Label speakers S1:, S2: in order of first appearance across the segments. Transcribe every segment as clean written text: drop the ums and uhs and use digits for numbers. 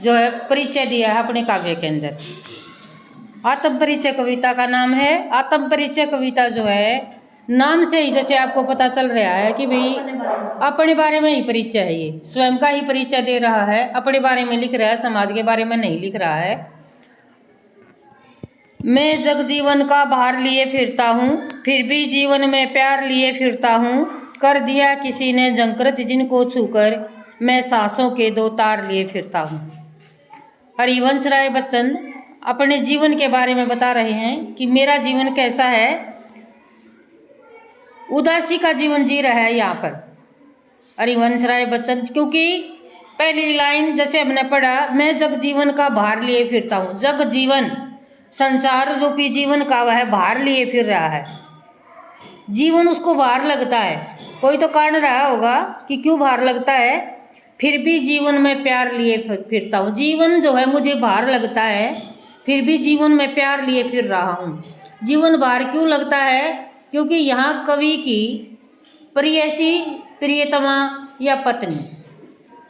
S1: जो है परिचय दिया है अपने काव्य के अंदर। आत्म परिचय कविता का नाम है। आत्म परिचय कविता जो है नाम से ही जैसे आपको पता चल रहा है कि भाई अपने बारे में ही परिचय है, ये स्वयं का ही परिचय दे रहा है, अपने बारे में लिख रहा है, समाज के बारे में नहीं लिख रहा है। मैं जग जीवन का भार लिए फिरता हूँ, फिर भी जीवन में प्यार लिए फिरता हूँ। कर दिया किसी ने जंकृत जिनको छूकर, मैं सांसों के दो तार लिए फिरता हूँ। हरिवंश राय बच्चन अपने जीवन के बारे में बता रहे हैं कि मेरा जीवन कैसा है। उदासी का जीवन जी रहा है यहाँ पर हरिवंश राय बच्चन, क्योंकि पहली लाइन जैसे हमने पढ़ा, मैं जग जीवन का भार लिए फिरता हूँ। जग जीवन संसार रूपी जीवन का वह भार लिए फिर रहा है। जीवन उसको भार लगता है, कोई तो कारण रहा होगा कि क्यों भार लगता है। फिर भी जीवन में प्यार लिए फिरता हूँ। जीवन जो है मुझे भार लगता है, फिर भी जीवन में प्यार लिए फिर रहा हूँ। जीवन भार क्यों लगता है? क्योंकि यहाँ कवि की प्रियसी, प्रियतमा या पत्नी,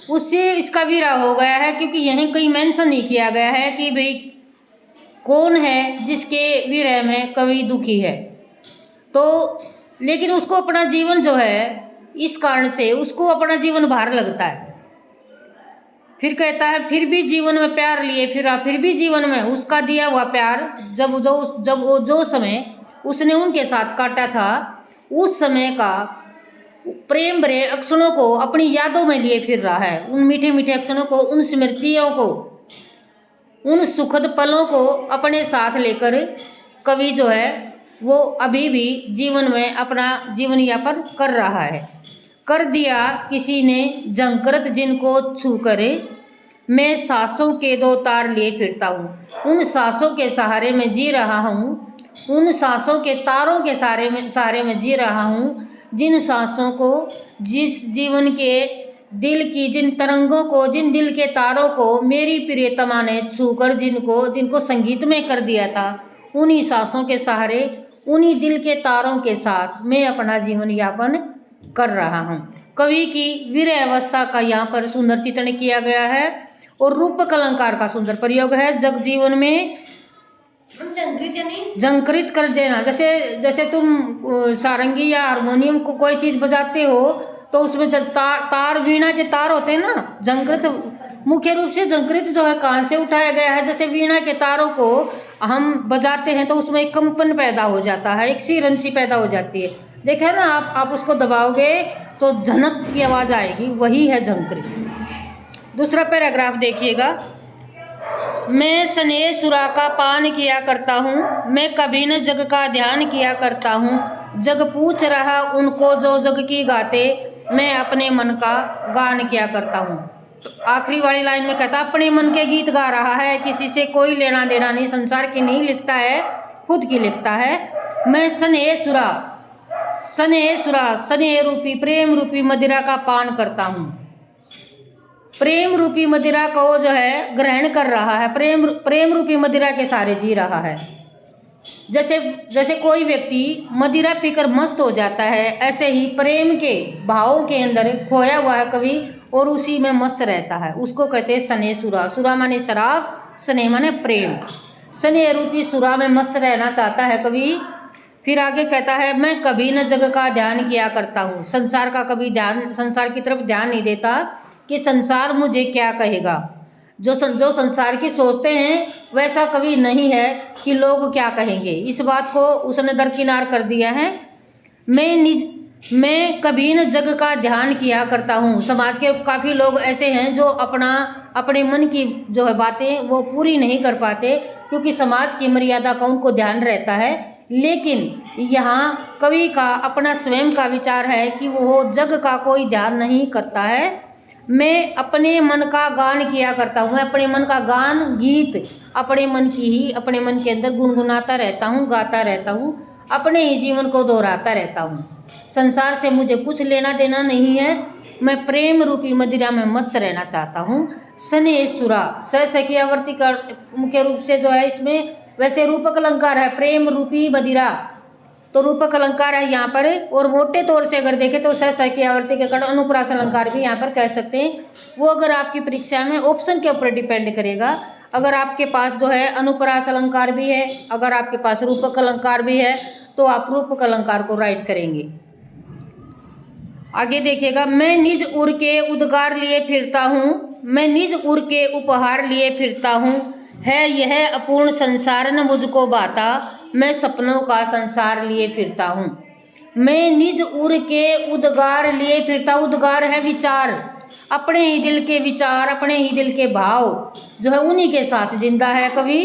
S1: उससे इसका विरह हो गया है। क्योंकि यहीं कहीं मेंशन नहीं किया गया है कि भाई कौन है जिसके विरह में कवि दुखी है। तो लेकिन उसको अपना जीवन जो है, इस कारण से उसको अपना जीवन भार लगता है। फिर कहता है फिर भी जीवन में प्यार लिए फिरा। फिर भी जीवन में उसका दिया हुआ प्यार, जब जो समय उसने उनके साथ काटा था, उस समय का प्रेम भरे अक्षरों को अपनी यादों में लिए फिर रहा है। उन मीठे मीठे अक्षरों को, उन स्मृतियों को, उन सुखद पलों को अपने साथ लेकर कवि जो है वो अभी भी जीवन में अपना जीवन यापन कर रहा है। कर दिया किसी ने जंकृत जिनको छू करे, मैं सांसों के दो तार लिए फिरता हूँ। उन सांसों के सहारे में जी रहा हूँ, उन सांसों के तारों के सहारे में जी रहा हूँ। जिन सांसों को, जिस जीवन के दिल की जिन तरंगों को, जिन दिल के तारों को मेरी प्रियतमा ने छूकर जिनको संगीत में कर दिया था, उन्हीं सांसों के सहारे, उन्हीं दिल के तारों के साथ मैं अपना जीवन यापन कर रहा हूँ। कवि की विरह अवस्था का यहाँ पर सुंदर चित्रण किया गया है और रूपक अलंकार का सुंदर प्रयोग है। जग जीवन में जंकृत कर देना, जैसे तुम सारंगी या हारमोनियम को कोई चीज बजाते हो तो उसमें तार वीणा के तार होते हैं ना, जंकृत मुख्य रूप से जंकृत जो है कहाँ से उठाया गया है। जैसे वीणा के तारों को हम बजाते हैं तो उसमें एक कंपन पैदा हो जाता है, एक सिरन सी पैदा हो जाती है। देखे ना आप उसको दबाओगे तो झनक की आवाज आएगी, वही है जंकृत। दूसरा पैराग्राफ देखिएगा। मैं स्नेह सुरा का पान किया करता हूँ, मैं कभी न जग का ध्यान किया करता हूँ। जग पूछ रहा उनको जो जग की गाते, मैं अपने मन का गान किया करता हूँ। तो आखिरी वाली लाइन में कहता अपने मन के गीत गा रहा है, किसी से कोई लेना देना नहीं, संसार की नहीं लिखता है, खुद की लिखता है। मैं स्नेह सुरा स्नेह रूपी प्रेम रूपी मदिरा का पान करता हूँ। प्रेम रूपी मदिरा को जो है ग्रहण कर रहा है, प्रेम रूपी मदिरा के सारे जी रहा है। जैसे कोई व्यक्ति मदिरा पीकर मस्त हो जाता है, ऐसे ही प्रेम के भावों के अंदर खोया हुआ है कवि और उसी में मस्त रहता है। उसको कहते हैं स्नेह सुरा। सुरा माने शराब, स्नेह माने प्रेम। स्नेह रूपी सुरा में मस्त रहना चाहता है कवि। फिर आगे कहता है मैं कभी न जग का ध्यान किया करता हूँ। संसार का कभी ध्यान, संसार की तरफ ध्यान नहीं देता कि संसार मुझे क्या कहेगा। जो संसार की सोचते हैं वैसा कभी नहीं है कि लोग क्या कहेंगे, इस बात को उसने दरकिनार कर दिया है। मैं कभी न जग का ध्यान किया करता हूँ। समाज के काफ़ी लोग ऐसे हैं जो अपने मन की जो है बातें वो पूरी नहीं कर पाते, क्योंकि समाज की मर्यादा का उनको ध्यान रहता है। लेकिन यहाँ कवि का अपना स्वयं का विचार है कि वो जग का कोई ध्यान नहीं करता है। मैं अपने मन का गान किया करता हूँ। मैं अपने मन का गान, गीत अपने मन की ही अपने मन के अंदर गुनगुनाता रहता हूँ, गाता रहता हूँ, अपने ही जीवन को दोहराता रहता हूँ। संसार से मुझे कुछ लेना देना नहीं है, मैं प्रेम रूपी मदिरा में मस्त रहना चाहता हूँ। स्नेह सुरा, स की आवर्ती का मुख्य रूप से जो है इसमें वैसे रूपक अलंकार है, प्रेम रूपी मदिरा। तो रूपक अलंकार है यहाँ पर। और मोटे तौर से अगर देखें तो स की आवर्ती के कारण अनुप्रास अलंकार भी यहाँ पर कह सकते हैं। वो अगर आपकी परीक्षा में ऑप्शन के ऊपर डिपेंड करेगा। अगर आपके पास जो है अनुप्रास अलंकार भी है, अगर आपके पास रूपक अलंकार भी है, तो आप रूपक अलंकार को राइट करेंगे। आगे देखिएगा, मैं निज उर के उद्गार लिए फिरता हूँ, मैं निज उर के उपहार लिए फिरता हूँ, है यह अपूर्ण संसार न मुझको भाता, मैं सपनों का संसार लिए फिरता हूँ। मैं निज उर के उद्गार लिए फिरता। उद्गार है विचार, अपने ही दिल के विचार, अपने ही दिल के भाव जो है उन्हीं के साथ जिंदा है कवि।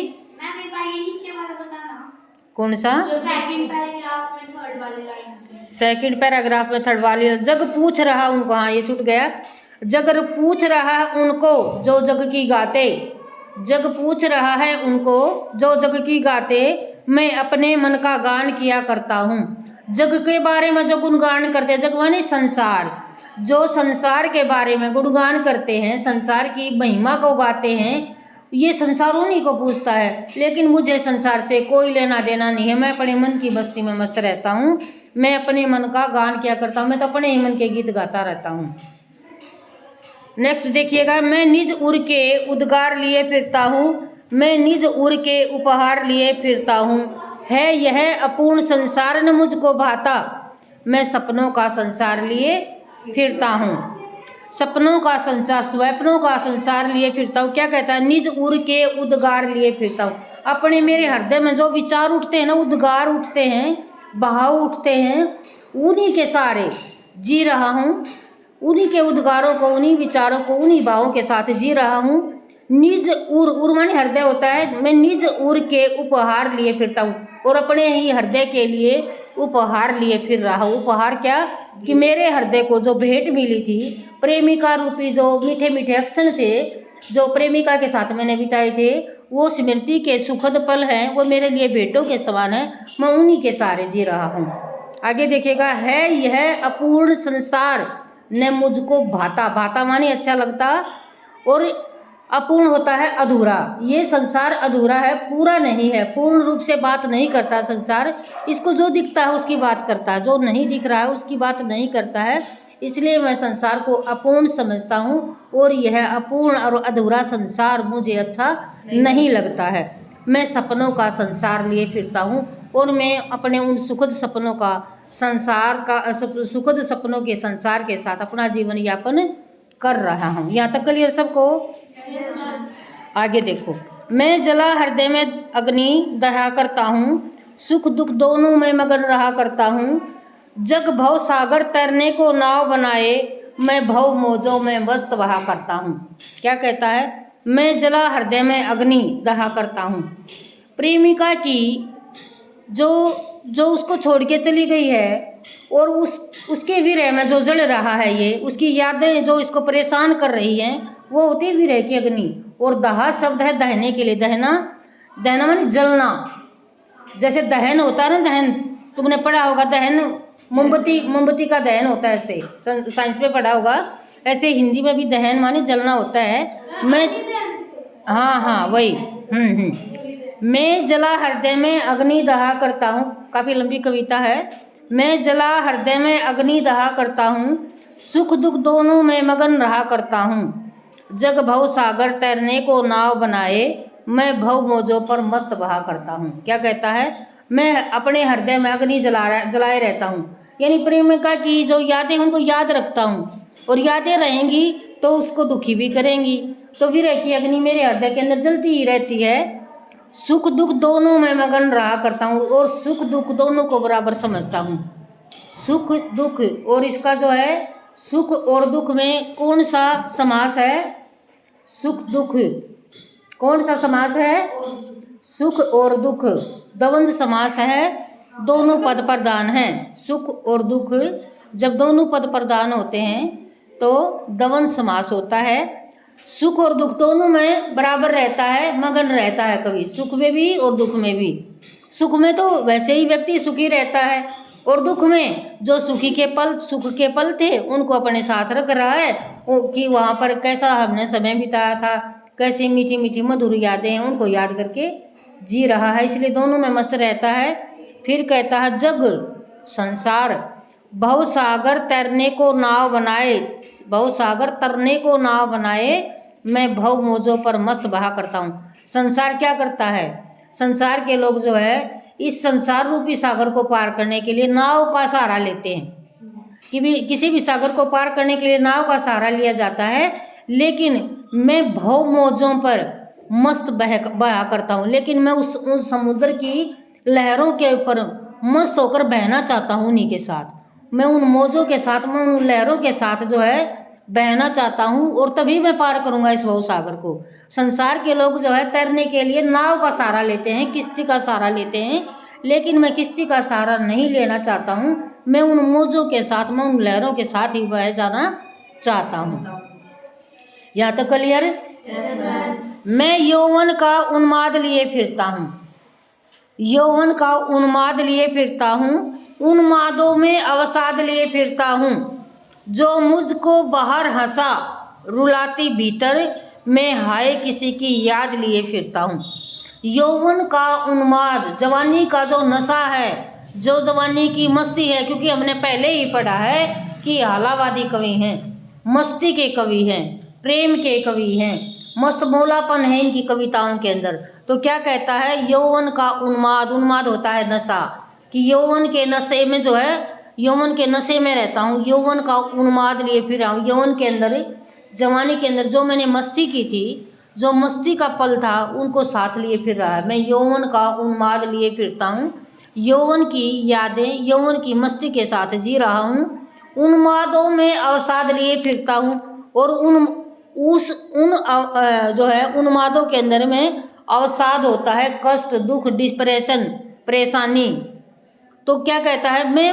S1: कौन सा? जो सेकंड पैराग्राफ में थर्ड वाली लाइन से। सेकंड पैराग्राफ में थर्ड वाली, जग पूछ रहा उनको, हाँ ये छूट गया। जग पूछ रहा है उनको जो जग की गाते, जग पूछ रहा है उनको जो जग की गाते, मैं अपने मन का गान किया करता हूँ। जग के बारे में जो गुणगान करते हैं, जग माने संसार, जो संसार के बारे में गुणगान करते हैं, संसार की महिमा को गाते हैं, ये संसार उन्हीं को पूछता है। लेकिन मुझे संसार से कोई लेना देना नहीं है, मैं अपने मन की बस्ती में मस्त रहता हूँ, मैं अपने मन का गान किया करता हूँ, मैं तो अपने ही मन के गीत गाता रहता हूँ। नेक्स्ट देखिएगा, मैं निज उर के उद्गार लिए फिरता हूँ, मैं निज उर के उपहार लिए फिरता हूँ, है यह अपूर्ण संसार न मुझको भाता, मैं सपनों का संसार लिए फिरता हूँ। सपनों का संसार, स्वप्नों का संसार लिए फिरता हूँ। क्या कहता है? निज उर के उद्गार लिए फिरता हूँ। अपने मेरे हृदय में जो विचार उठते हैं ना, उद्गार उठते हैं, बहाव उठते हैं, उन्हीं के सारे जी रहा हूँ, उन्हीं के उद्गारों को, उन्हीं विचारों को, उन्हीं भावों के साथ जी रहा हूँ। निज उर माने हृदय होता है। मैं निज उर के उपहार लिए फिरता हूँ, और अपने ही हृदय के लिए उपहार लिए फिर रहा हूँ। उपहार क्या? कि मेरे हृदय को जो भेंट मिली थी, प्रेमिका रूपी जो मीठे मीठे क्षण थे जो प्रेमिका के साथ मैंने बिताए थे, वो स्मृति के सुखद पल हैं, वो मेरे लिए भेंटों के समान है, मैं उन्हीं के सारे जी रहा हूँ। आगे देखिएगा, है यह अपूर्ण संसार ने मुझको भाता। भाता माने अच्छा लगता, और अपूर्ण होता है अधूरा। ये संसार अधूरा है, पूरा नहीं है, पूर्ण रूप से बात नहीं करता संसार। इसको जो दिखता है उसकी बात करता है, जो नहीं दिख रहा है उसकी बात नहीं करता है। इसलिए मैं संसार को अपूर्ण समझता हूँ, और यह अपूर्ण और अधूरा संसार मुझे अच्छा नहीं लगता है। मैं सपनों का संसार लिए फिरता हूँ, और मैं अपने उन सुखद सपनों का संसार का सुखद सपनों के संसार के साथ अपना जीवन यापन कर रहा हूँ। यहाँ तक क्लियर सबको? आगे देखो, मैं जला हृदय में अग्नि दहा करता हूँ, सुख दुख दोनों में मगन रहा करता हूँ। जग भव सागर तैरने को नाव बनाए, मैं भव मौजों में मस्त बहा करता हूँ। क्या कहता है? मैं जला हृदय में अग्नि दहा करता हूँ। प्रेमिका की जो उसको छोड़ के चली गई है, और उसके विरह में जो जल रहा है, ये उसकी यादें जो इसको परेशान कर रही हैं, वो होती है विरह की अग्नि। और दहा शब्द है दहने के लिए। दहना, दहना माने जलना। जैसे दहन होता है ना, दहन तुमने पढ़ा होगा, दहन मोमबत्ती का दहन होता है, ऐसे साइंस में पढ़ा होगा। ऐसे हिंदी में भी दहन माने जलना होता है। मैं हाँ वही। मैं जला हृदय में अग्नि दहा करता हूँ। काफ़ी लंबी कविता है। मैं जला हृदय में अग्नि दहा करता हूँ, सुख दुख दोनों में मगन रहा करता हूँ। जग भव सागर तैरने को नाव बनाए, मैं भव मौजों पर मस्त बहा करता हूँ। क्या कहता है? मैं अपने हृदय में अग्नि जलाए रहता हूँ, यानी प्रेमिका की जो यादें उनको याद रखता हूँ, और यादें रहेंगी तो उसको दुखी भी करेंगी। तो विरह की अग्नि मेरे हृदय के अंदर जलती ही रहती है। सुख दुख दोनों में मगन रहा करता हूँ, और सुख दुख दोनों को बराबर समझता हूँ। सुख दुख, और इसका जो है सुख और दुख में कौन सा समास है? सुख दुख कौन सा समास है? सुख और दुख द्वंद्व समास है, दोनों पद प्रधान हैं। सुख और दुख जब दोनों पद प्रधान होते हैं तो द्वंद्व समास होता है। सुख और दुख दोनों में बराबर रहता है, मगन रहता है कवि, सुख में भी और दुख में भी। सुख में तो वैसे ही व्यक्ति सुखी रहता है, और दुख में जो सुख के पल थे उनको अपने साथ रख रहा है, कि वहाँ पर कैसा हमने समय बिताया था, कैसी मीठी मीठी मधुर यादें हैं, उनको याद करके जी रहा है। इसलिए दोनों में मस्त रहता है। फिर कहता है जग संसार भव सागर तैरने को नाव बनाए, भव सागर तरने को नाव बनाए, मैं भव मौजों पर मस्त बहा करता हूँ। संसार क्या करता है, संसार के लोग जो है इस संसार रूपी सागर को पार करने के लिए नाव का सहारा लेते हैं कि भी किसी भी सागर को पार करने के लिए नाव का सहारा लिया जाता है। लेकिन मैं भव मौजों पर मस्त बहा करता हूँ, लेकिन मैं उस समुद्र की लहरों के ऊपर मस्त होकर बहना चाहता हूँ उन्हीं के साथ, मैं उन मौजों के साथ, मैं उन लहरों के साथ जो है बहना चाहता हूँ, और तभी मैं पार करूँगा इस भव सागर को। संसार के लोग जो है तैरने के लिए नाव का सहारा लेते हैं, किश्ती का सहारा लेते हैं, लेकिन मैं किश्ती का सहारा नहीं लेना चाहता हूँ, मैं उन मौजों के साथ, मैं उन लहरों के साथ ही बह जाना चाहता हूँ। यहाँ तक क्लियर? मैं यौवन का उन्माद लिए फिरता हूँ, यौवन का उन्माद लिए फिरता हूँ, उन्मादों में अवसाद लिए फिरता हूँ, जो मुझको बाहर हंसा रुलाती भीतर, मैं हाय किसी की याद लिए फिरता हूँ। यौवन का उन्माद, जवानी का जो नशा है, जो जवानी की मस्ती है, क्योंकि हमने पहले ही पढ़ा है कि आलावादी कवि हैं, मस्ती के कवि हैं, प्रेम के कवि हैं, मस्त मौलापन है इनकी कविताओं के अंदर। तो क्या कहता है, यौवन का उन्माद, उन्माद होता है नशा, कि यौवन के नशे में जो है, यौवन के नशे में रहता हूँ, यौवन का उन्माद लिए फिर रहा हूँ। यौवन के अंदर, जवानी के अंदर जो मैंने मस्ती की थी, जो मस्ती का पल था, उनको साथ लिए फिर रहा है। मैं यौवन का उन्माद लिए फिरता हूँ, यौवन की यादें, यौवन की मस्ती के साथ जी रहा हूँ, उन्मादों में अवसाद लिए फिरता हूँ, और जो है उन्मादों के अंदर में अवसाद होता है, कष्ट, दुख, डिप्रेशन, परेशानी। तो क्या कहता है, मैं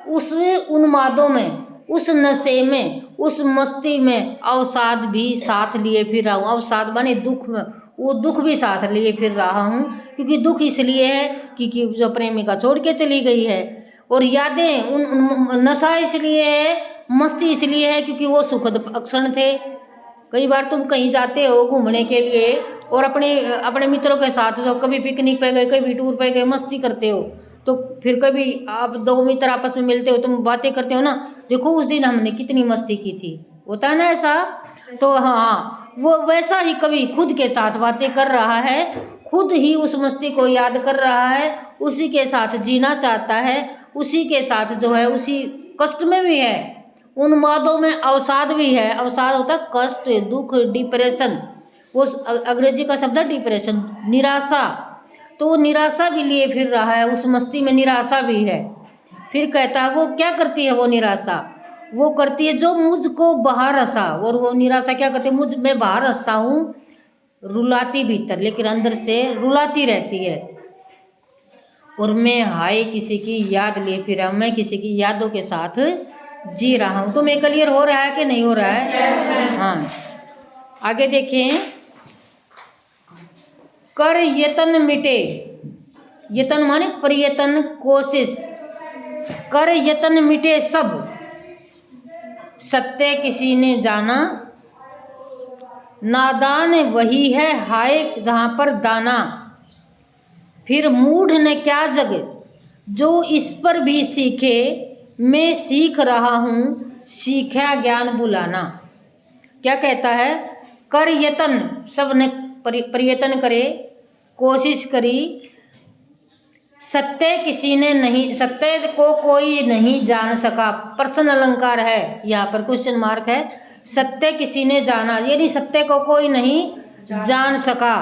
S1: उस उन्मादों में, उस नशे में, उस मस्ती में अवसाद भी साथ लिए फिर रहा हूँ। अवसाद माने दुख में, वो दुख भी साथ लिए फिर रहा हूँ, क्योंकि दुख इसलिए है क्योंकि जो प्रेमिका छोड़ के चली गई है, और यादें, नशा इसलिए है, मस्ती इसलिए है क्योंकि वो सुखद क्षण थे। कई बार तुम कहीं जाते हो घूमने के लिए और अपने मित्रों के साथ जो कभी पिकनिक पे गए, कभी टूर पे गए, मस्ती करते हो, तो फिर कभी आप दो मित्र आपस में मिलते हो, तुम बातें करते हो ना, देखो उस दिन हमने कितनी मस्ती की थी, होता है ना ऐसा। तो हाँ, वो वैसा ही कवि खुद के साथ बातें कर रहा है, खुद ही उस मस्ती को याद कर रहा है, उसी के साथ जीना चाहता है, उसी के साथ जो है, उसी कष्ट में भी है, उन्मादों में अवसाद भी है। अवसाद होता है कष्ट, दुख, डिप्रेशन, वो अंग्रेजी का शब्द है डिप्रेशन, निराशा। तो वो निराशा भी लिए फिर रहा है, उस मस्ती में निराशा भी है। फिर कहता है वो क्या करती है, वो निराशा वो करती है जो मुझको बाहर हंसा, और वो निराशा क्या करती है, मुझ में बाहर हंसता हूँ, रुलाती भीतर, लेकिन अंदर से रुलाती रहती है, और मैं हाय किसी की याद लिए फिर रहा हूँ, मैं किसी की यादों के साथ जी रहा हूँ। तो मैं क्लियर हो रहा है कि नहीं हो रहा है? हाँ, आगे देखें। कर यतन मिटे, यतन माने प्रयत्न, कोशिश, कर यतन मिटे सब, सत्य किसी ने जाना, नादान वही है हाय जहाँ पर दाना, फिर मूढ़ ने क्या जग जो इस पर भी सीखे, मैं सीख रहा हूँ सीखा ज्ञान बुलाना। क्या कहता है, कर यतन, सब ने प्रयत्न करे, कोशिश करी, सत्य किसी ने नहीं, सत्य को कोई नहीं जान सका, प्रश्न अलंकार है यहाँ पर, क्वेश्चन मार्क है, सत्य किसी ने जाना, यानी सत्य को कोई नहीं जान सका,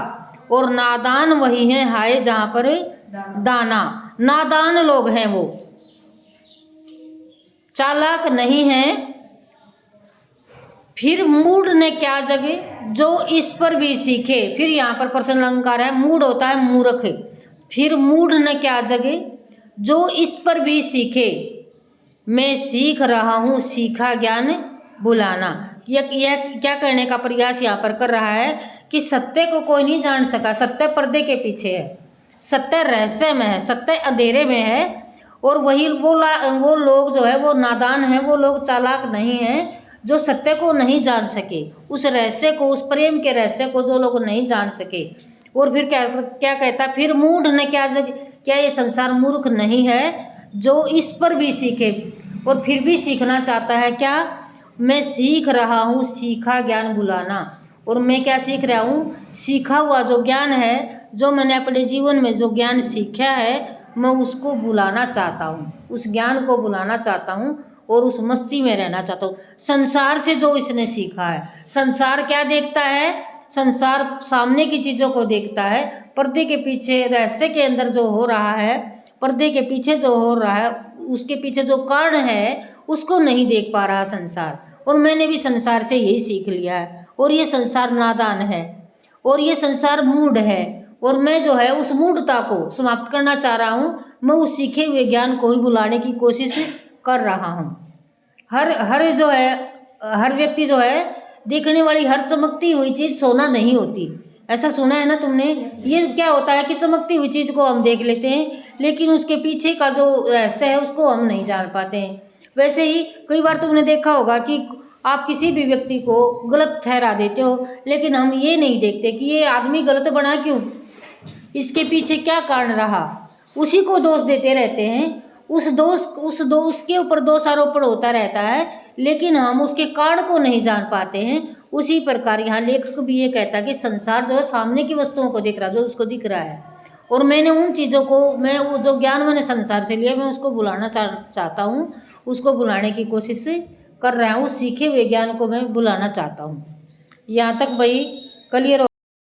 S1: और नादान वही है हाय जहाँ पर दाना, नादान लोग हैं वो, चालाक नहीं हैं। फिर मूढ़ ने क्या जगे जो इस पर भी सीखे, फिर यहाँ पर प्रश्न अलंकार है, मूढ़ होता है मूर्ख, फिर मूढ़ ने क्या जगे जो इस पर भी सीखे, मैं सीख रहा हूँ सीखा ज्ञान बुलाना। यह क्या करने का प्रयास यहाँ पर कर रहा है कि सत्य को कोई नहीं जान सका, सत्य पर्दे के पीछे है, सत्य रहस्य में है, सत्य अंधेरे में है, और वही वो लोग जो है वो नादान है, वो लोग चालाक नहीं हैं जो सत्य को नहीं जान सके, उस रहस्य को, उस प्रेम के रहस्य को जो लोग नहीं जान सके। और फिर क्या कहता है, फिर मूढ़ ने क्या जगे, क्या ये संसार मूर्ख नहीं है जो इस पर भी सीखे और फिर भी सीखना चाहता है? क्या मैं सीख रहा हूँ सीखा ज्ञान बुलाना, और मैं क्या सीख रहा हूँ? सीखा हुआ जो ज्ञान है, जो मैंने अपने जीवन में जो ज्ञान सीखा है, मैं उसको बुलाना चाहता हूँ, उस ज्ञान को बुलाना चाहता हूँ और उस मस्ती में रहना चाहता हूँ। संसार से जो इसने सीखा है, संसार क्या देखता है? संसार सामने की चीज़ों को देखता है, पर्दे के पीछे रहस्य के अंदर जो हो रहा है, पर्दे के पीछे जो हो रहा है, उसके पीछे जो कारण है उसको नहीं देख पा रहा संसार। और मैंने भी संसार से यही सीख लिया है, और ये संसार नादान है और ये संसार मूढ़ है, और मैं जो है उस मूढ़ता को समाप्त करना चाह रहा हूँ। मैं उस सीखे हुए ज्ञान को ही बुलाने की कोशिश कर रहा हूँ। हर जो है, हर व्यक्ति जो है, देखने वाली हर चमकती हुई चीज़ सोना नहीं होती, ऐसा सुना है ना तुमने? ये क्या होता है कि चमकती हुई चीज़ को हम देख लेते हैं, लेकिन उसके पीछे का जो रहस्य है उसको हम नहीं जान पाते हैं। वैसे ही कई बार तुमने देखा होगा कि आप किसी भी व्यक्ति को गलत ठहरा देते हो, लेकिन हम ये नहीं देखते कि ये आदमी गलत बना क्यों, इसके पीछे क्या कारण रहा, उसी को दोष देते रहते हैं। उसके ऊपर दोष आरोपण होता रहता है, लेकिन हम उसके कारण को नहीं जान पाते हैं। उसी प्रकार यहाँ लेखक भी ये कहता है कि संसार जो है सामने की वस्तुओं को दिख रहा है, जो उसको दिख रहा है, और मैंने उन चीज़ों को, मैं वो जो ज्ञान मैंने संसार से लिया, मैं उसको बुलाना चाहता हूँ, उसको बुलाने की कोशिश कर रहा हूँ, उस सीखे हुए ज्ञान को मैं बुलाना चाहता हूँ। यहाँ तक भाई क्लियर हो?